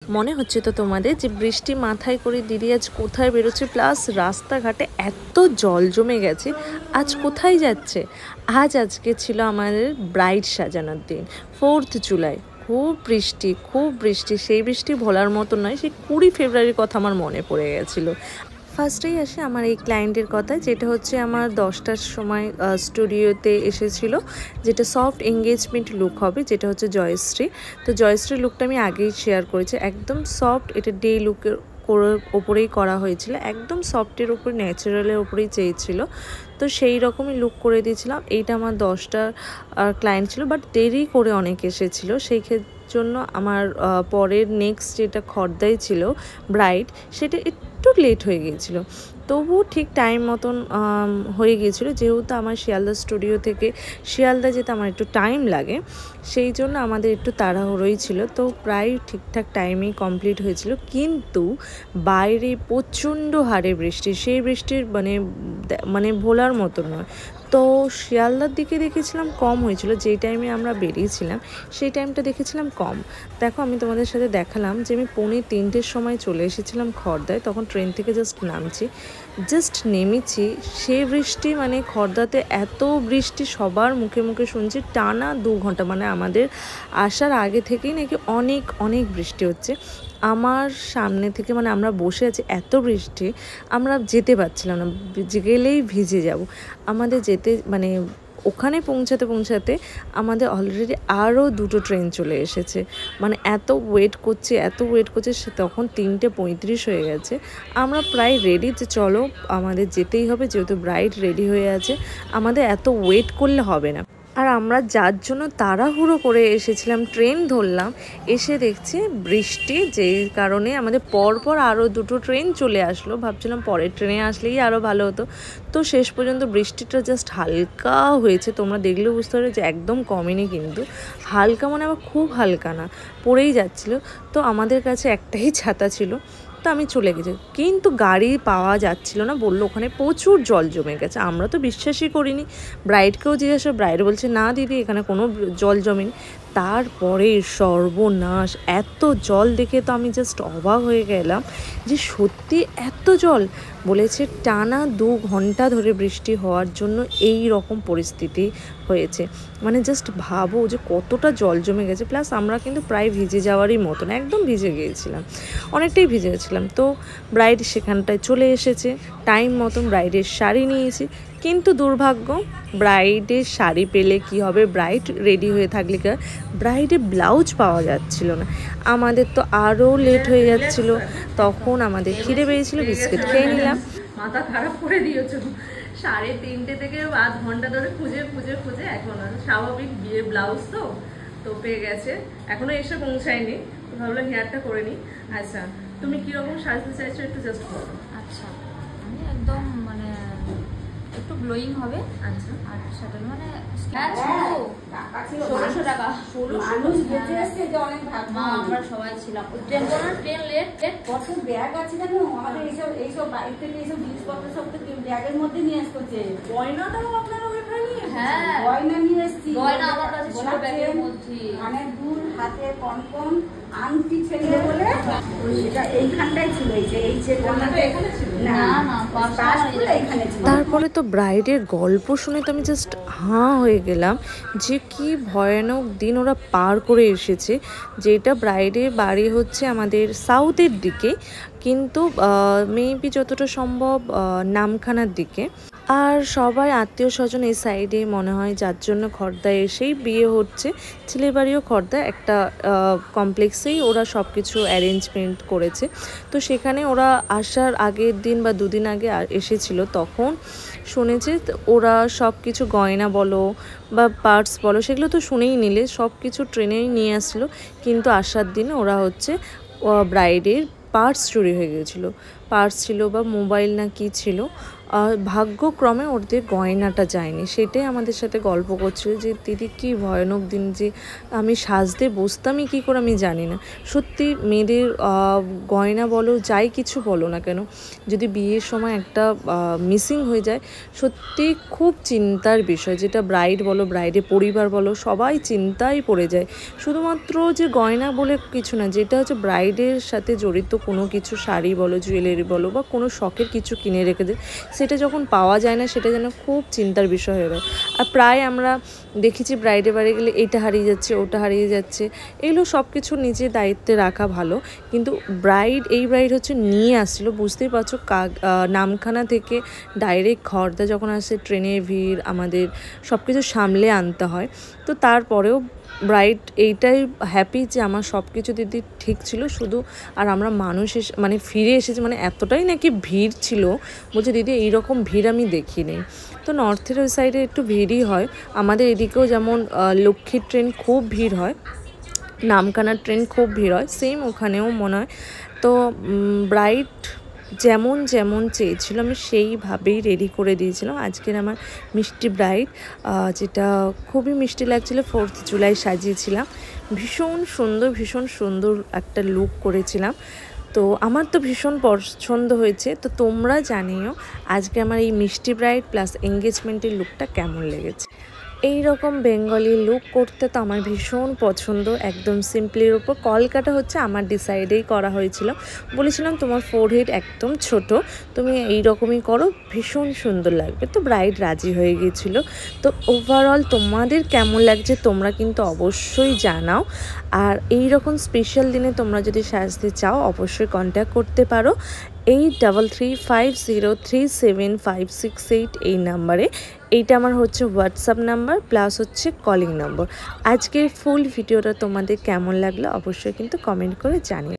মনে হচ্ছে তো তোমাদের যে বৃষ্টি মাথায় করে দিদি আজ কোথায় বেরোচ্ছে, প্লাস রাস্তাঘাটে এত জল জমে গেছে। আজ কোথায় যাচ্ছে? আজকে ছিল আমাদের ব্রাইড সাজানোর দিন, 4th জুলাই। খুব বৃষ্টি, খুব বৃষ্টি, সেই বৃষ্টি ভোলার মতো নয়। সেই 20 ফেব্রুয়ারির কথা আমার মনে পড়ে গেছিলো। ফার্স্টেই আসে আমার এই ক্লায়েন্টের কথা, যেটা হচ্ছে আমার 10টার সময় স্টুডিওতে এসেছিল, যেটা সফট এঙ্গেজমেন্ট লুক হবে, যেটা হচ্ছে জয়শ্রী। তো জয়শ্রী লুকটা আমি আগেই শেয়ার করেছি, একদম সফট, এটা ডে লুকের ওপরেই করা হয়েছিল, একদম সফটের ওপর, ন্যাচারালের ওপরেই চেয়েছিল। তো সেই রকমই লুক করে দিয়েছিলাম। এইটা আমার 10টা ক্লায়েন্ট ছিল, বাট দেরি করে অনেক এসেছিলো, সেই জন্য আমার পরের নেক্সট যেটা খর্দাই ছিল ব্রাইড, সেটা একটু লেট হয়ে গিয়েছিলো। তবুও ঠিক টাইম মতন হয়ে গিয়েছিলো, যেহেতু আমার শিয়ালদা স্টুডিও থেকে শিয়ালদা যেতে আমার একটু টাইম লাগে, সেই জন্য আমাদের একটু তাড়াহুড়োই ছিল। তো প্রায় ঠিকঠাক টাইমেই কমপ্লিট হয়েছিল, কিন্তু বাইরে প্রচণ্ড হারে বৃষ্টি, সেই বৃষ্টির মানে ভোলার মতন নয়। তো শিয়ালদার দিকে দেখেছিলাম কম হয়েছিল, যেই টাইমে আমরা বেরিয়েছিলাম সেই টাইমটা দেখেছিলাম কম। দেখো, আমি তোমাদের সাথে দেখালাম যে আমি 2:45-র সময় চলে এসেছিলাম খর্দায়, তখন ট্রেন থেকে জাস্ট নেমেছি, সে বৃষ্টি, মানে খর্দাতে এত বৃষ্টি, সবার মুখে মুখে শুনছি টানা 2 ঘন্টা, মানে আমাদের আসার আগে থেকেই নাকি অনেক অনেক বৃষ্টি হচ্ছে। আমার সামনে থেকে, মানে আমরা বসে আছি, এত বৃষ্টি আমরা যেতে পারছিলাম না, গেলেই ভিজে যাব। আমাদের যেতে, মানে ওখানে পৌঁছাতে আমাদের অলরেডি আরও 2টো ট্রেন চলে এসেছে। মানে এত ওয়েট করছে সে তখন 3:35 হয়ে গেছে। আমরা প্রায় রেডি যে চলো আমাদের যেতেই হবে, যেহেতু ব্রাইড রেডি হয়ে আছে, আমাদের এত ওয়েট করলে হবে না। আর আমরা যার জন্য তাড়াহুড়ো করে এসেছিলাম, ট্রেন ধরলাম, এসে দেখছি বৃষ্টি, যেই কারণে আমাদের পরপর আরও 2টো ট্রেন চলে আসলো। ভাবছিলাম পরের ট্রেনে আসলেই আরও ভালো হতো। তো শেষ পর্যন্ত বৃষ্টিটা জাস্ট হালকা হয়েছে, তোমরা দেখলেও বুঝতে পারবে যে একদম কমেনি, কিন্তু হালকা মানে আবার খুব হালকা না, পড়েই যাচ্ছিলো। তো আমাদের কাছে একটাই ছাতা ছিল, তো আমি চলে গেছি, কিন্তু গাড়ি পাওয়া যাচ্ছিল না, বললো ওখানে প্রচুর জল জমে গেছে। আমরা তো বিশ্বাসই করিনি, ব্রাইডকেও জিজ্ঞাসা, ব্রাইড বলছে না দিদি, এখানে কোনো জল জমেনি। তারপরে সর্বনাশ, এত জল দেখে তো আমি জাস্ট অবাক হয়ে গেলাম যে সত্যি এত জল। বলেছে টানা 2 ঘন্টা ধরে বৃষ্টি হওয়ার জন্য এই রকম পরিস্থিতি হয়েছে। মানে জাস্ট ভাবো যে কতটা জল জমে গেছে। প্লাস আমরা কিন্তু প্রায় ভিজে যাওয়ারই মতন, একদম ভিজে গিয়েছিলাম, অনেকটাই ভিজে গেছিলাম। তো ব্রাইড সেখানটায় চলে এসেছে টাইম মতন, ব্রাইডের শাড়ি নিয়েছি, কিন্তু দুর্ভাগ্য, ব্রাইডের শাড়ি পেলে কি হবে, ব্রাইড রেডি হয়ে থাকলে কি, ব্রাইডের ব্লাউজ পাওয়া যাচ্ছিল না। আমাদের তো আরও লেট হয়ে যাচ্ছিল, তখন আমাদের খিদে পেয়েছিল, বিস্কিট খেয়ে নিলাম। মাথা খারাপ করে দিয়েছ, 3:30 থেকে 8 ঘন্টা ধরে খুঁজে এখন স্বাভাবিক বিয়ের ব্লাউজ তো পেয়ে গেছে, এখনো এসে পৌঁছায়নি, তো ভাবলাম হেয়ারটা করে নিই। আচ্ছা, তুমি কিরকম সাজতে চাইছো একটু জাস্ট বলো। আচ্ছা, আমি একদম মানে একটু গ্লোয়িং হবে। আচ্ছা, আর সেটা মানে 1600 টাকা। মা আমরা সবাই ছিলাম, ট্রেন লেট, কত ব্যাগ আছে জানো আমাদের, এইসব বাইরে থেকে এইসব জিনিসপত্র সব তো ব্যাগের মধ্যে নিয়ে আসতে। গয়নাটাও আপনারা ওইখানে নিয়ে এসেছেন? হ্যাঁ, গয়না নিয়ে এসেছি, গয়না আমার কাছে ছিল ব্যাগের মধ্যে, কানের দুল, হাতে কনকন, আংটি ছেলে বলে এটা এইখানটাই ছিল, এই গয়নাটা এখানে ছিল না এইখানে ছিল। তারপরে তো ব্রাইডের গল্প শুনে তো আমি জাস্ট হাঁ হয়ে গেলাম যে কি ভয়ানক দিন ওরা পার করে এসেছে। যেটা ব্রাইডের বাড়ি হচ্ছে আমাদের সাউথের দিকে, কিন্তু মেবি যতটা সম্ভব নামখানার দিকে। আর সবাই আত্মীয় স্বজন এই সাইডে মনে হয়, যার জন্য খর্দায় এসেই বিয়ে হচ্ছে। ছেলের বাড়িও খর্দায় একটা কমপ্লেক্সেই ওরা সব কিছু অ্যারেঞ্জমেন্ট করেছে। তো সেখানে ওরা আসার আগের দিন বা 2 দিন আগে এসেছিল, তখন শুনেছে ওরা সব কিছু গয়না বলো বা পার্টস বলো, সেগুলো তো শুনেই নিলে, সব কিছু ট্রেনেই নিয়ে আসলো। কিন্তু আসার দিনে ওরা হচ্ছে ব্রাইডের পার্টস চুরি হয়ে গেছিলো, পার্স ছিল বা মোবাইল না কি ছিল, ভাগ্যক্রমে ওদের গয়নাটা যায়নি, সেটাই আমাদের সাথে গল্প করছিল যে দিদি কী ভয়ানক দিন, যে আমি সাজতে বসতামই কী করে আমি জানি না। সত্যি মেয়েদের গয়না বলো যাই কিছু বলো না কেন, যদি বিয়ের সময় একটা মিসিং হয়ে যায় সত্যি খুব চিন্তার বিষয়। যেটা ব্রাইড বলো, ব্রাইডের পরিবার বলো, সবাই চিন্তায় পড়ে যায়। শুধুমাত্র যে গয়না বলে কিছু না, যেটা হচ্ছে ব্রাইডের সাথে জড়িত কোনো কিছু, শাড়ি বলো, জুয়েলারি বলো বা কোনো শখের কিছু কিনে রেখে দেয়, সেটা যখন পাওয়া যায় না সেটা যেন খুব চিন্তার বিষয় হয়ে যায়। আর প্রায় আমরা দেখেছি ব্রাইডের বাড়ি গেলে এটা হারিয়ে যাচ্ছে, ওটা হারিয়ে যাচ্ছে, এগুলো সব কিছু নিজের দায়িত্বে রাখা ভালো। কিন্তু এই ব্রাইড হচ্ছে নিয়ে আসছিলো, বুঝতেই পারছো নামখানা থেকে ডাইরেক্ট খড়দা যখন আসে, ট্রেনের ভিড়, আমাদের সব কিছু সামলে আনতে হয়। তো তারপরেও ব্রাইড এইটাই হ্যাপি যে আমার সব কিছু দিদি ঠিক ছিল শুধু, আর আমরা মানুষ মানে ফিরে এসেছি, মানে এতটাই নাকি ভিড় ছিল, বলছে দিদি এইরকম ভিড় আমি দেখিনি। তো নর্থের ওই সাইডে একটু ভিড়ই হয়, আমাদের এদিকেও যেমন লক্ষ্মীর ট্রেন খুব ভিড় হয়, নামখানার ট্রেন খুব ভিড় হয়, সেম ওখানেও মনে হয়। তো ব্রাইড যেমন যেমন চেয়েছিল আমি সেইভাবেই রেডি করে দিয়েছিলাম। আজকের আমার মিষ্টি ব্রাইড, যেটা খুবই মিষ্টি লাগছিলো, 4th জুলাই সাজিয়েছিলাম, ভীষণ সুন্দর একটা লুক করেছিলাম। তো আমার তো ভীষণ পছন্দ হয়েছে। তো তোমরা জানিও আজকে আমার এই মিষ্টি ব্রাইড প্লাস এঙ্গেজমেন্টের লুকটা কেমন লেগেছে। এই রকম বেঙ্গলি লুক করতে তো আমার ভীষণ পছন্দ, একদম সিম্পলির ওপর। কলকাটা হচ্ছে আমার ডিসাইডেই করা হয়েছিল, বলেছিলাম তোমার ফোরহেড একদম ছোট, তুমি এই রকমই করো, ভীষণ সুন্দর লাগবে। তো ব্রাইড রাজি হয়ে গিয়েছিল। তো ওভারঅল তোমাদের কেমন লাগছে তোমরা কিন্তু অবশ্যই জানাও। আর এই রকম স্পেশাল দিনে তোমরা যদি সাজতে চাও অবশ্যই কন্ট্যাক্ট করতে পারো 8335037568 এই নাম্বারে। এইটা আমার হচ্ছে হোয়াটসঅ্যাপ নাম্বার প্লাস হচ্ছে কলিং নম্বর। আজকের ফুল ভিডিওটা তোমাদের কেমন লাগলো অবশ্যই কিন্তু কমেন্ট করে জানিও।